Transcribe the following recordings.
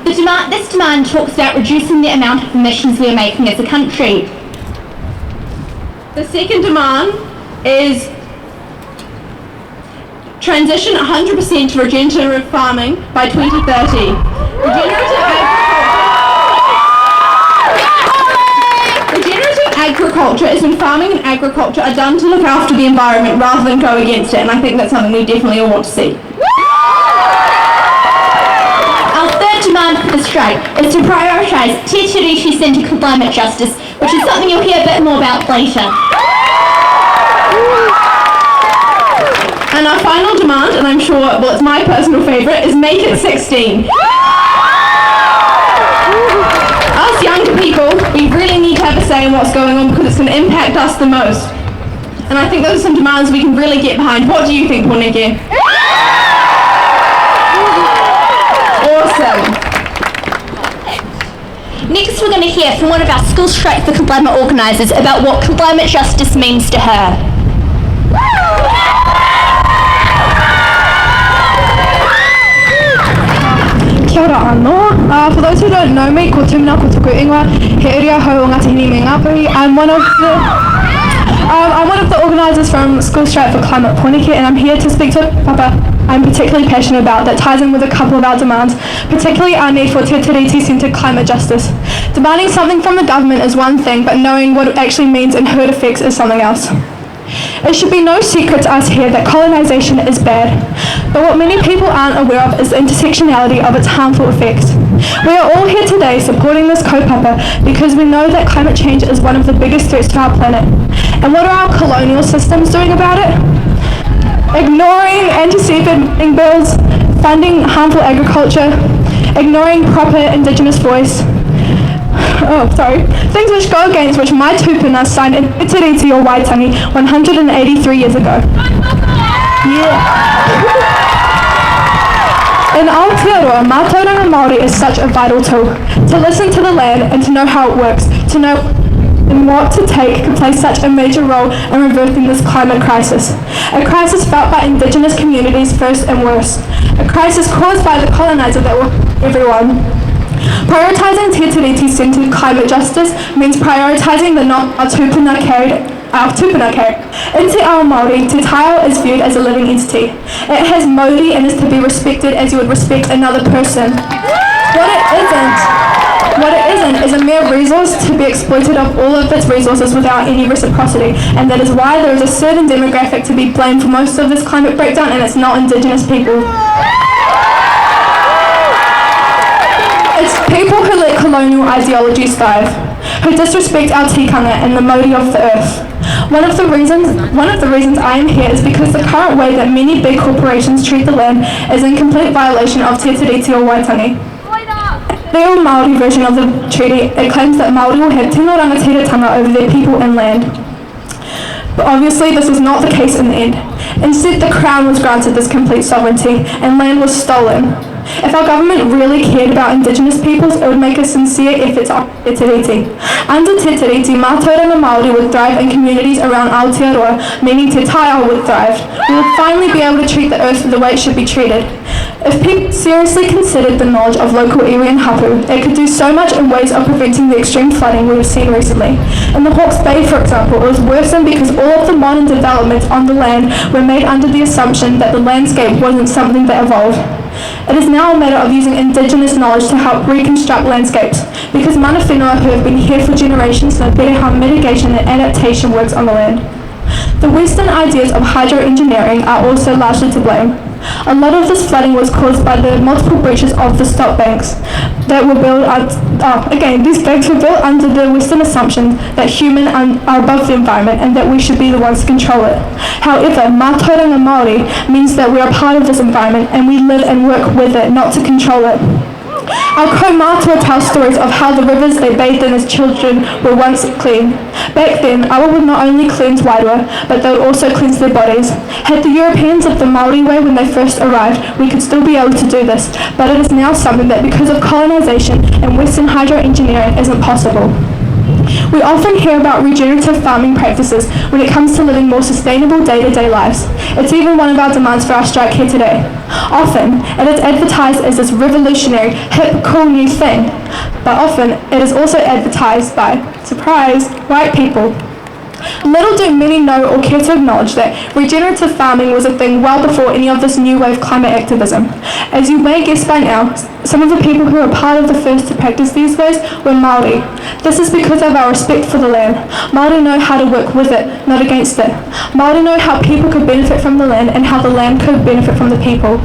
This demand talks about reducing the amount of emissions we are making as a country. The second demand is transition 100% to regenerative farming by 2030. Regenerative agriculture is when farming and agriculture are done to look after the environment rather than go against it, and I think that's something we definitely all want to see. Our third demand for the strike is to prioritise Te Tiriti-centred climate justice, which is something you'll hear a bit more about later. And our final demand, and I'm sure, well, it's my personal favourite, is make it 16. Us younger people, we really need to have a say in what's going on because it's going to impact us the most. And I think those are some demands we can really get behind. What do you think, Tumanako? Awesome. Next we're going to hear from one of our School Strike for Climate organisers about what climate justice means to her. Kia ora anō. For those who don't know me, ko Tumanako tuku ingoa, he area hau o Ngāti Hini me Ngāpuhi. I'm one of the organisers from School Strike for Climate Pōneke, and I'm here to speak to Papa I'm particularly passionate about that ties in with a couple of our demands, particularly our need for Te Tiriti-centred climate justice. Demanding something from the government is one thing, but knowing what it actually means and who it affects is something else. It should be no secret to us here that colonisation is bad, but what many people aren't aware of is the intersectionality of its harmful effects. We are all here today supporting this kaupapa because we know that climate change is one of the biggest threats to our planet. And what are our colonial systems doing about it? Ignoring anti-seafaring bills, funding harmful agriculture, ignoring proper Indigenous voice. Things which go against which my tūpuna signed in Te Tiriti o Waitangi 183 years ago. In Aotearoa, mātauranga Māori is such a vital tool. To listen to the land and to know how it works, to know and what to take can play such a major role in reversing this climate crisis. A crisis felt by Indigenous communities first and worst. A crisis caused by the coloniser that will everyone. Prioritising Te Tiriti-centred climate justice means prioritising the not our tūpuna carried. In Te Ao Māori, Te Taiao is viewed as a living entity. It has mauri and is to be respected as you would respect another person. What it isn't is a mere resource to be exploited of all of its resources without any reciprocity, and that is why there is a certain demographic to be blamed for most of this climate breakdown, and it's not Indigenous people. It's people who let colonial ideologies thrive, who disrespect our tikanga and the mauri of the earth. One of the reasons I am here is because the current way that many big corporations treat the land is in complete violation of Te Tiriti o Waitangi. The all Māori version of the treaty, it claims that Māori will have tino rangatiratanga over their people and land. But obviously this was not the case in the end. Instead, the Crown was granted this complete sovereignty and land was stolen. If our government really cared about Indigenous peoples, it would make a sincere effort on Te Tiriti. Under Te Tiriti, mātauranga Māori would thrive in communities around Aotearoa, meaning Te Taiao would thrive. We would finally be able to treat the earth the way it should be treated. If people seriously considered the knowledge of local iwi and hapu, it could do so much in ways of preventing the extreme flooding we have seen recently. In the Hawke's Bay, for example, it was worsened because all of the modern developments on the land were made under the assumption that the landscape wasn't something that evolved. It is now a matter of using Indigenous knowledge to help reconstruct landscapes, because mana whenua who have been here for generations know better how mitigation and adaptation works on the land. The Western ideas of hydroengineering are also largely to blame. A lot of this flooding was caused by the multiple breaches of the stop banks that were built. These banks were built under the Western assumption that humans are above the environment and that we should be the ones to control it. However, mātauranga Māori means that we are part of this environment and we live and work with it, not to control it. Our kaumātua tell stories of how the rivers they bathed in as children were once clean. Back then, awa would not only cleanse wairua, but they would also cleanse their bodies. Had the Europeans lived the Māori way when they first arrived, we could still be able to do this, but it is now something that because of colonisation and Western hydroengineering isn't possible. We often hear about regenerative farming practices when it comes to living more sustainable day-to-day lives. It's even one of our demands for our strike here today. Often, it is advertised as this revolutionary, hip, cool new thing, but often it is also advertised by, surprise, white people. Little do many know or care to acknowledge that regenerative farming was a thing well before any of this new wave climate activism. As you may guess by now, some of the people who were part of the first to practice these ways were Māori. This is because of our respect for the land. Māori know how to work with it, not against it. Māori know how people could benefit from the land and how the land could benefit from the people.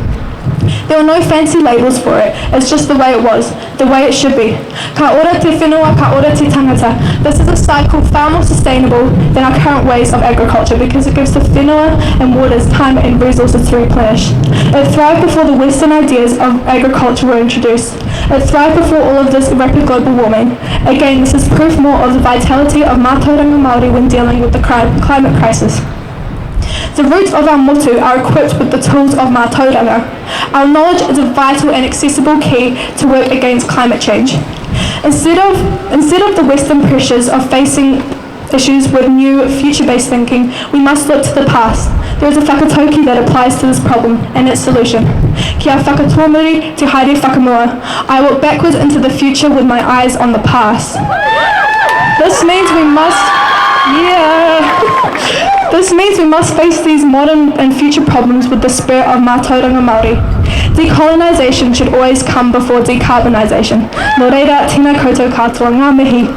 There were no fancy labels for it, it's just the way it was, the way it should be. Ka ora te whenua, ka ora te tangata. This is a cycle far more sustainable than our current ways of agriculture because it gives the whenua and waters time and resources to replenish. It thrived before the Western ideas of agriculture were introduced. It thrived before all of this rapid global warming. Again, this is proof more of the vitality of mātauranga Māori when dealing with the climate crisis. The roots of our motu are equipped with the tools of mātauranga. Our knowledge is a vital and accessible key to work against climate change. Instead of the Western pressures of facing issues with new future-based thinking, we must look to the past. There is a whakatauki that applies to this problem and its solution. Kia whakatōmuri te haere whakamua. I look backwards into the future with my eyes on the past. This means we must face these modern and future problems with the spirit of mātauranga Māori. Decolonization should always come before decarbonisation. Nō reira, tēnā koutou katoa, ngā mihi.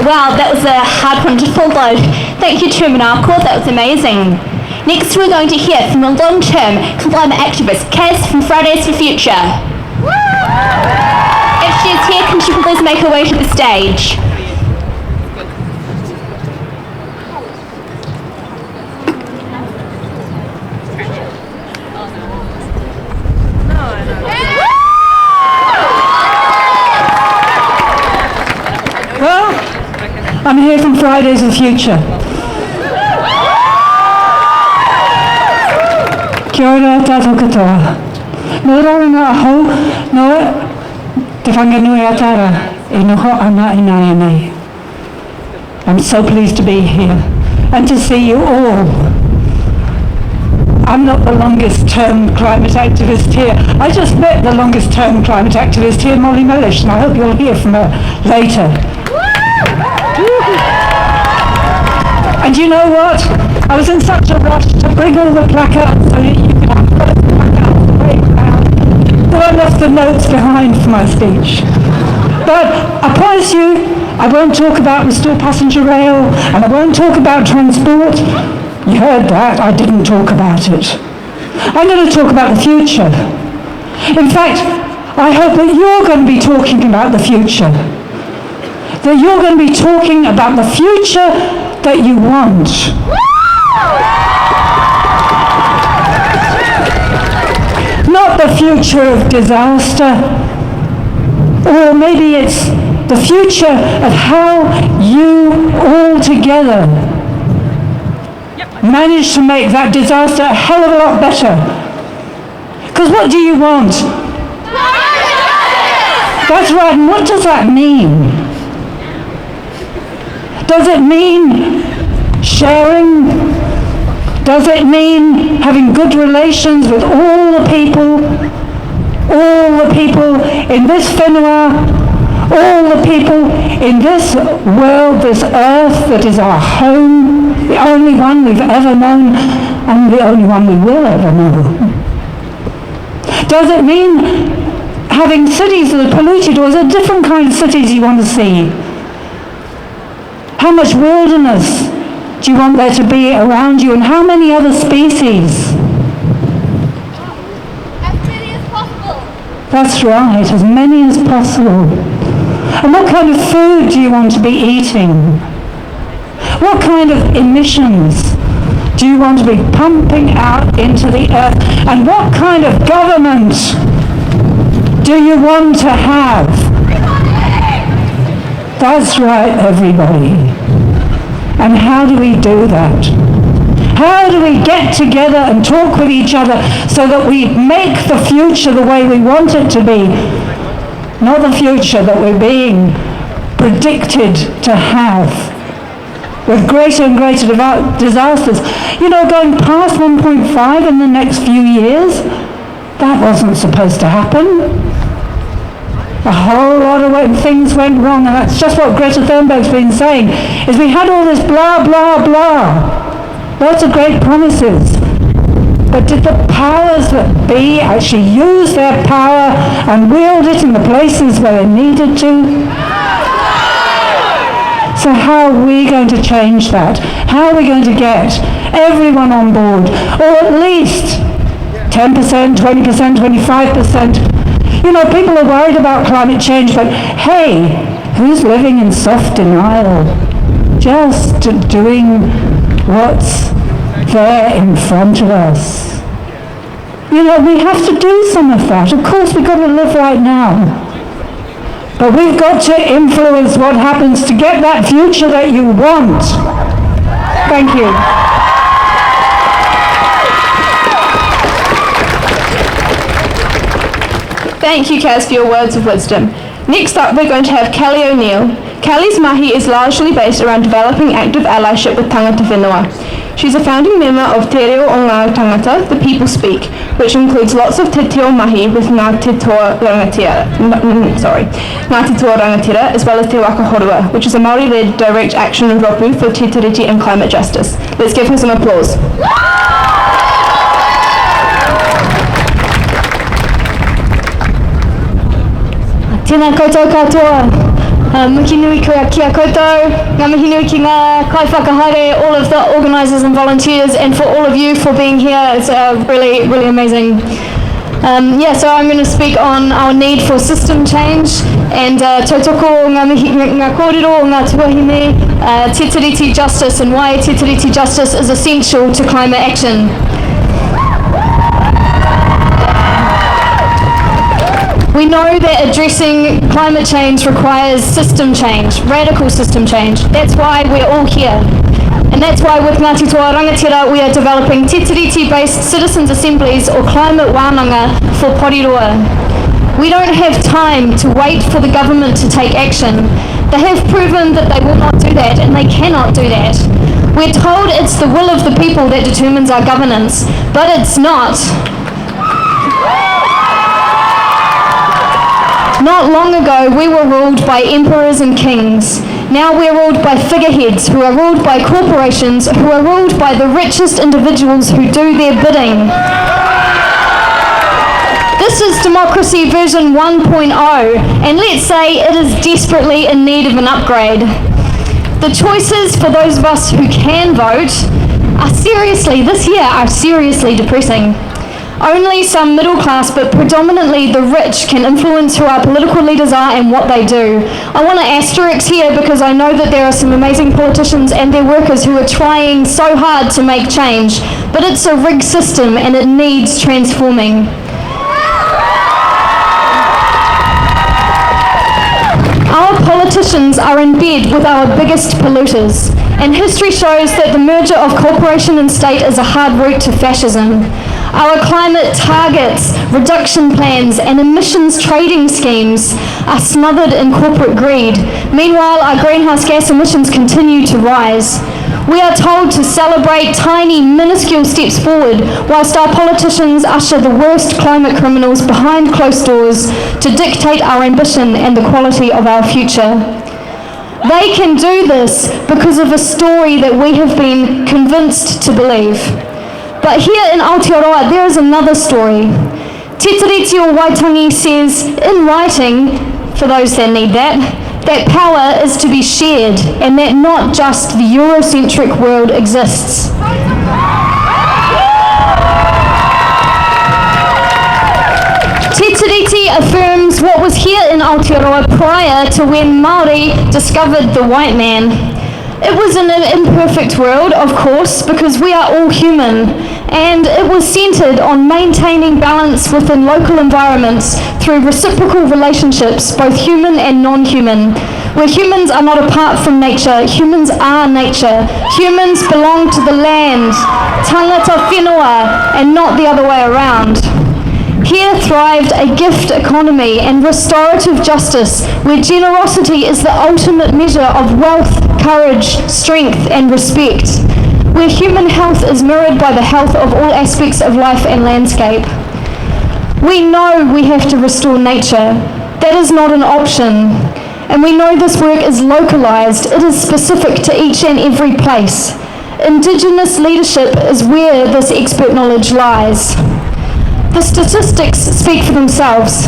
Wow, that was a hard one to follow. Thank you, Tumanako, that was amazing. Next we're going to hear from a long-term climate activist, Caz from Fridays for Future. If she's here, can she please make her way to the stage? I'm here from Fridays for Future. Kia ora tātou katoa. Nō rāringa aho, nō te whanganui atara e noho ana i nāia nei. I'm so pleased to be here and to see you all. I'm not the longest term climate activist here. I just met the longest term climate activist here, Molly Mellish, and I hope you'll hear from her later. And you know what? I was in such a rush to bring all the placards so that you could have the placards to break down that I left the notes behind for my speech. But I promise you, I won't talk about restore passenger rail, and I won't talk about transport. You heard that, I didn't talk about it. I'm going to talk about the future. In fact, I hope that you're going to be talking about the future. That you're going to be talking about the future that you want. Not the future of disaster, or maybe it's the future of how you all together manage to make that disaster a hell of a lot better. Because what do you want? That's right, and what does that mean? Does it mean sharing? Does it mean having good relations with all the people in this whenua, all the people in this world, this earth that is our home, the only one we've ever known and the only one we will ever know? Does it mean having cities that are polluted, or is it a different kind of cities you want to see? How much wilderness do you want there to be around you, and how many other species? That's right, as many as possible. And what kind of food do you want to be eating? What kind of emissions do you want to be pumping out into the earth? And what kind of government do you want to have? That's right, everybody. And how do we do that? How do we get together and talk with each other so that we make the future the way we want it to be? Not the future that we're being predicted to have, with greater and greater disasters. You know, going past 1.5 in the next few years, that wasn't supposed to happen. A whole lot of things went wrong, and that's just what Greta Thunberg's been saying, is we had all this blah, blah, blah. Lots of great promises. But did the powers that be actually use their power and wield it in the places where they needed to? So how are we going to change that? How are we going to get everyone on board? Or at least 10%, 20%, 25%. You know, people are worried about climate change, but hey, who's living in soft denial? Just doing what's there in front of us. You know, we have to do some of that. Of course, we've got to live right now. But we've got to influence what happens to get that future that you want. Thank you. Thank you, Caz, for your words of wisdom. Next up, we're going to have Kelly O'Neill. Kelly's mahi is largely based around developing active allyship with Tāngata whenua. She's a founding member of Te Reo o Ngā Tāngata, The People Speak, which includes lots of te teo mahi with Ngā Te Toa Rangatira, Ngā Te Toa Rangatira, as well as Te Waka Horua, which is a Māori-led direct action rōpū for te tiriti and climate justice. Let's give her some applause. Tēnā koutou katoa. Muki nui kia koutou. Ngā mihi nui ki ngā kai whakahaere, all of the organisers and volunteers, and for all of you for being here. It's really, really amazing. So I'm going to speak on our need for system change and tautoko ngā kōrero o ngā tuahine, te tiriti justice, and why te tiriti justice is essential to climate action. We know that addressing climate change requires system change, radical system change. That's why we're all here. And that's why with Ngā Te Toa Rangatira we are developing te tiriti-based citizens' assemblies or climate wānanga for Porirua. We don't have time to wait for the government to take action. They have proven that they will not do that, and they cannot do that. We're told it's the will of the people that determines our governance, but it's not. Not long ago, we were ruled by emperors and kings. Now we're ruled by figureheads who are ruled by corporations, who are ruled by the richest individuals who do their bidding. This is democracy version 1.0, and let's say it is desperately in need of an upgrade. The choices for those of us who can vote are seriously depressing. Only some middle class, but predominantly the rich, can influence who our political leaders are and what they do. I want to asterisk here because I know that there are some amazing politicians and their workers who are trying so hard to make change, but it's a rigged system and it needs transforming. Our politicians are in bed with our biggest polluters, and history shows that the merger of corporation and state is a hard route to fascism. Our climate targets, reduction plans, and emissions trading schemes are smothered in corporate greed. Meanwhile, our greenhouse gas emissions continue to rise. We are told to celebrate tiny, minuscule steps forward, whilst our politicians usher the worst climate criminals behind closed doors to dictate our ambition and the quality of our future. They can do this because of a story that we have been convinced to believe. But here in Aotearoa, there is another story. Te Tiriti o Waitangi says, in writing, for those that need that power is to be shared, and that not just the Eurocentric world exists. Te Tiriti affirms what was here in Aotearoa prior to when Māori discovered the white man. It was an imperfect world, of course, because we are all human, and it was centred on maintaining balance within local environments through reciprocal relationships, both human and non-human, where humans are not apart from nature, humans are nature. Humans belong to the land, Tāngata whenua, and not the other way around. Here thrived a gift economy and restorative justice, where generosity is the ultimate measure of wealth, courage, strength, and respect, where human health is mirrored by the health of all aspects of life and landscape. We know we have to restore nature. That is not an option. And we know this work is localised. It is specific to each and every place. Indigenous leadership is where this expert knowledge lies. The statistics speak for themselves.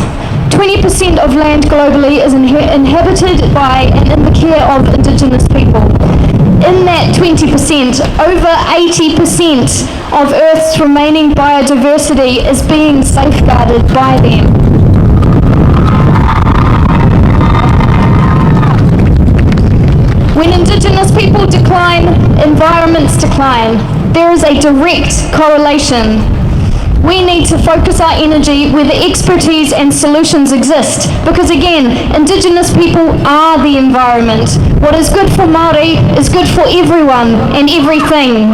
20% of land globally is inhabited by and in the care of Indigenous people. In that 20%, over 80% of Earth's remaining biodiversity is being safeguarded by them. When Indigenous people decline, environments decline. There is a direct correlation. We need to focus our energy where the expertise and solutions exist, because again, Indigenous people are the environment. What is good for Māori is good for everyone and everything.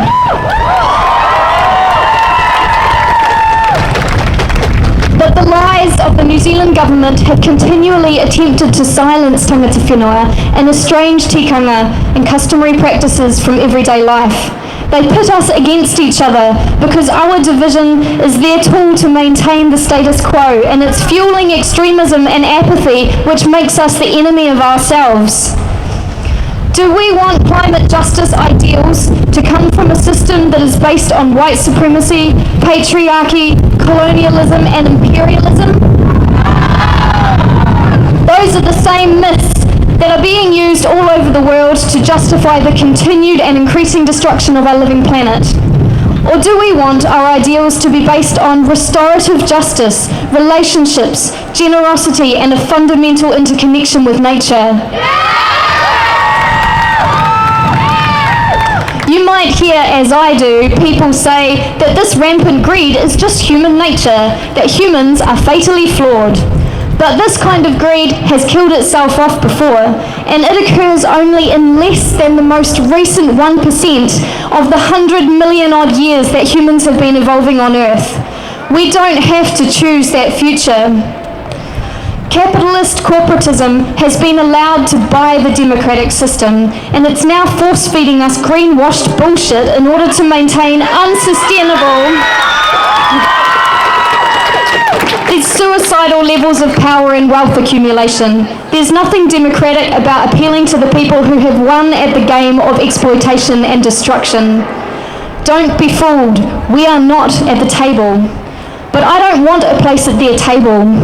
But the lies of the New Zealand government have continually attempted to silence tangata whenua and estrange tikanga and customary practices from everyday life. They pit us against each other because our division is their tool to maintain the status quo, and it's fueling extremism and apathy, which makes us the enemy of ourselves. Do we want climate justice ideals to come from a system that is based on white supremacy, patriarchy, colonialism, and imperialism? Those are the same myths that are being used all over the world to justify the continued and increasing destruction of our living planet. Or do we want our ideals to be based on restorative justice, relationships, generosity, and a fundamental interconnection with nature? You might hear, as I do, people say that this rampant greed is just human nature, that humans are fatally flawed. But this kind of greed has killed itself off before, and it occurs only in less than the most recent 1% of the 100 million odd years that humans have been evolving on Earth. We don't have to choose that future. Capitalist corporatism has been allowed to buy the democratic system, and it's now force-feeding us greenwashed bullshit in order to maintain unsustainable these suicidal levels of power and wealth accumulation. There's nothing democratic about appealing to the people who have won at the game of exploitation and destruction. Don't be fooled. We are not at the table. But I don't want a place at their table.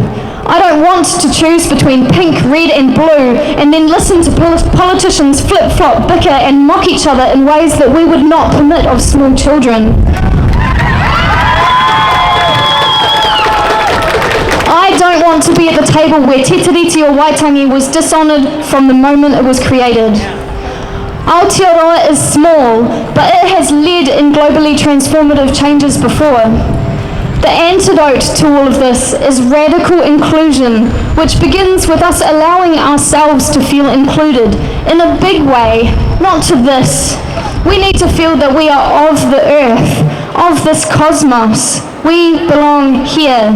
I don't want to choose between pink, red and blue and then listen to politicians flip-flop, bicker and mock each other in ways that we would not permit of small children. I don't want to be at the table where Te Tiriti o Waitangi was dishonoured from the moment it was created. Aotearoa is small, but it has led in globally transformative changes before. The antidote to all of this is radical inclusion, which begins with us allowing ourselves to feel included in a big way, not to this. We need to feel that we are of the earth, of this cosmos. We belong here.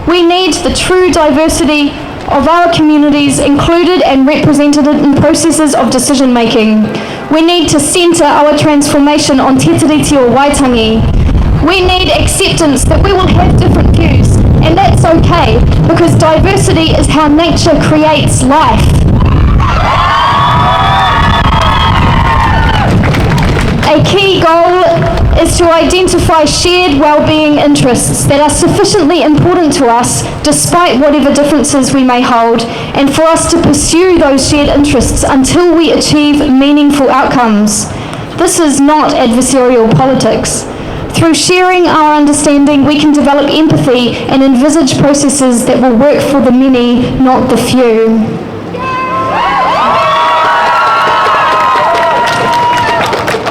We need the true diversity of our communities included and represented in processes of decision making. We need to centre our transformation on Te Tiriti o Waitangi. We need acceptance that we will have different views, and that's okay, because diversity is how nature creates life. A key goal is to identify shared well-being interests that are sufficiently important to us, despite whatever differences we may hold, and for us to pursue those shared interests until we achieve meaningful outcomes. This is not adversarial politics. Through sharing our understanding, we can develop empathy and envisage processes that will work for the many, not the few.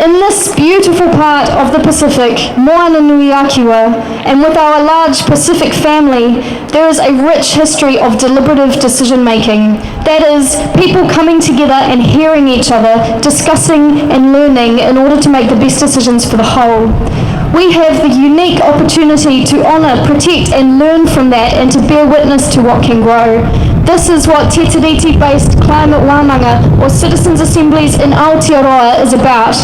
In this beautiful part of the Pacific, Moana Nui Akiwa, and with our large Pacific family, there is a rich history of deliberative decision making. That is, people coming together and hearing each other, discussing and learning in order to make the best decisions for the whole. We have the unique opportunity to honour, protect and learn from that and to bear witness to what can grow. This is what Te Tiriti-based climate wānanga or citizens' assemblies in Aotearoa is about.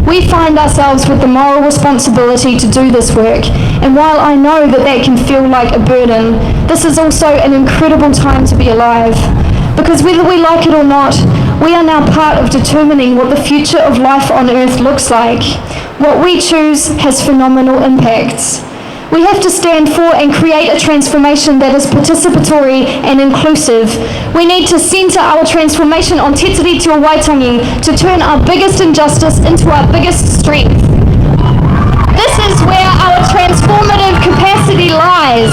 We find ourselves with the moral responsibility to do this work, and while I know that that can feel like a burden, this is also an incredible time to be alive. Because whether we like it or not, we are now part of determining what the future of life on Earth looks like. What we choose has phenomenal impacts. We have to stand for and create a transformation that is participatory and inclusive. We need to centre our transformation on Te Tiriti o Waitangi to turn our biggest injustice into our biggest strength. This is where our transformative capacity lies.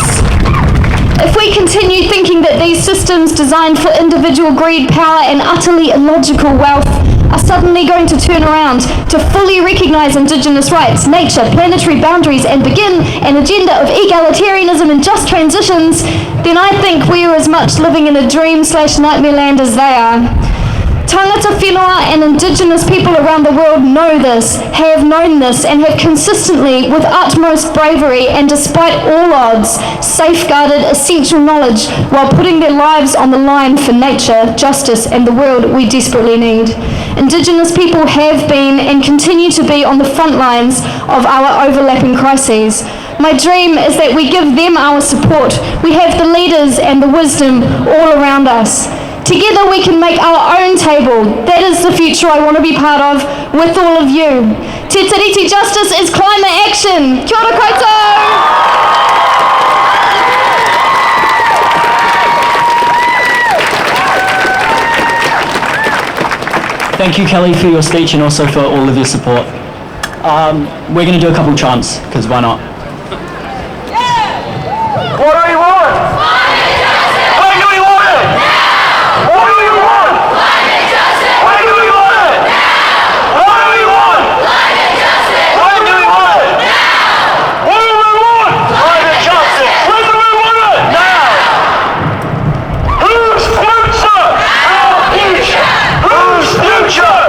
If we continue thinking that these systems designed for individual greed, power and utterly illogical wealth are suddenly going to turn around to fully recognise Indigenous rights, nature, planetary boundaries and begin an agenda of egalitarianism and just transitions, then I think we are as much living in a dream/nightmare land as they are. Tāngata whenua and Indigenous people around the world know this, have known this, and have consistently, with utmost bravery and despite all odds, safeguarded essential knowledge while putting their lives on the line for nature, justice, and the world we desperately need. Indigenous people have been and continue to be on the front lines of our overlapping crises. My dream is that we give them our support. We have the leaders and the wisdom all around us. Together we can make our own table. That is the future I want to be part of with all of you. Te Tiriti Justice is climate action. Kia ora koutou! Thank you, Kelly, for your speech and also for all of your support. We're going to do a couple chants, because why not? What do you want? When do we want it? What do we want? When do we want it? What do we want? When do we want it? What do we want? Climate justice. When do we want it? Now. Whose future? Our future. Whose future?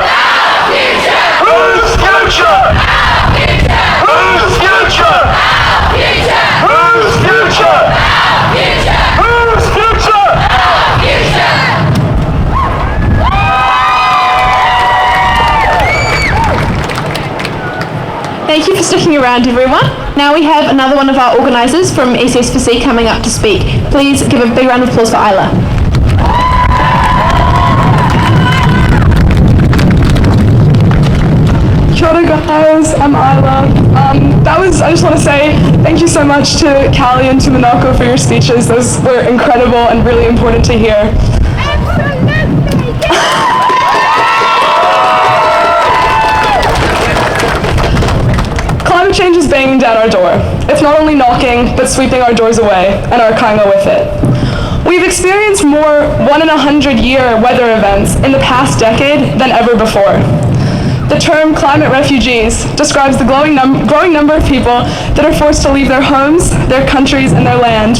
Whose future? Whose future? Whose future? Whose future? Thank you for sticking around, everyone. Now we have another one of our organisers from SS4C coming up to speak. Please give a big round of applause for Isla. Kia ora guys, I'm Isla. I just want to say thank you so much to Callie and Tumanako for your speeches. Those were incredible and really important to hear. Climate change is banging down our door. It's not only knocking, but sweeping our doors away, and our kainga with it. We've experienced more 1 in 100-year weather events in the past decade than ever before. The term climate refugees describes the growing number of people that are forced to leave their homes, their countries, and their land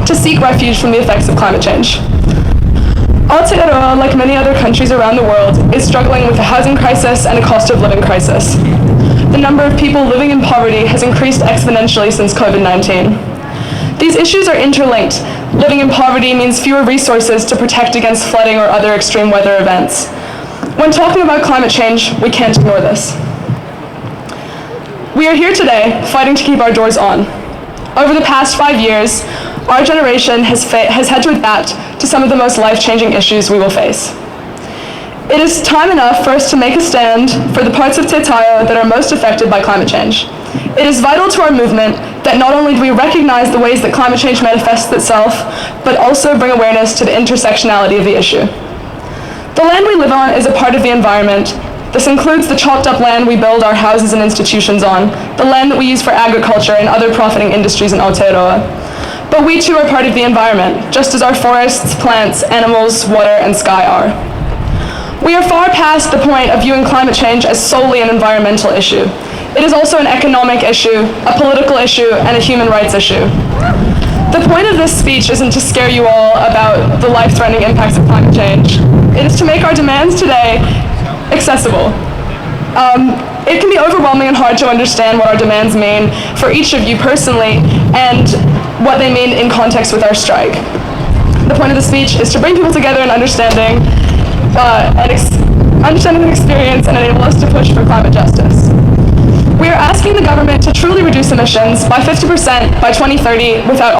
to seek refuge from the effects of climate change. Aotearoa, like many other countries around the world, is struggling with a housing crisis and a cost of living crisis. The number of people living in poverty has increased exponentially since COVID-19. These issues are interlinked. Living in poverty means fewer resources to protect against flooding or other extreme weather events. When talking about climate change, we can't ignore this. We are here today fighting to keep our doors on. Over the past 5 years, our generation has had to adapt to some of the most life-changing issues we will face. It is time enough for us to make a stand for the parts of Te Taio that are most affected by climate change. It is vital to our movement that not only do we recognize the ways that climate change manifests itself, but also bring awareness to the intersectionality of the issue. The land we live on is a part of the environment, This includes the chopped up land we build our houses and institutions on, the land that we use for agriculture and other profiting industries in Aotearoa. But we too are part of the environment, just as our forests, plants, animals, water, and sky are. We are far past the point of viewing climate change as solely an environmental issue. It is also an economic issue, a political issue, and a human rights issue. The point of this speech isn't to scare you all about the life-threatening impacts of climate change. It is to make our demands today accessible. It can be overwhelming and hard to understand what our demands mean for each of you personally and what they mean in context with our strike. The point of the speech is to bring people together in understanding and experience and enable us to push for climate justice. We are asking the government to truly reduce emissions by 50% by 2030 without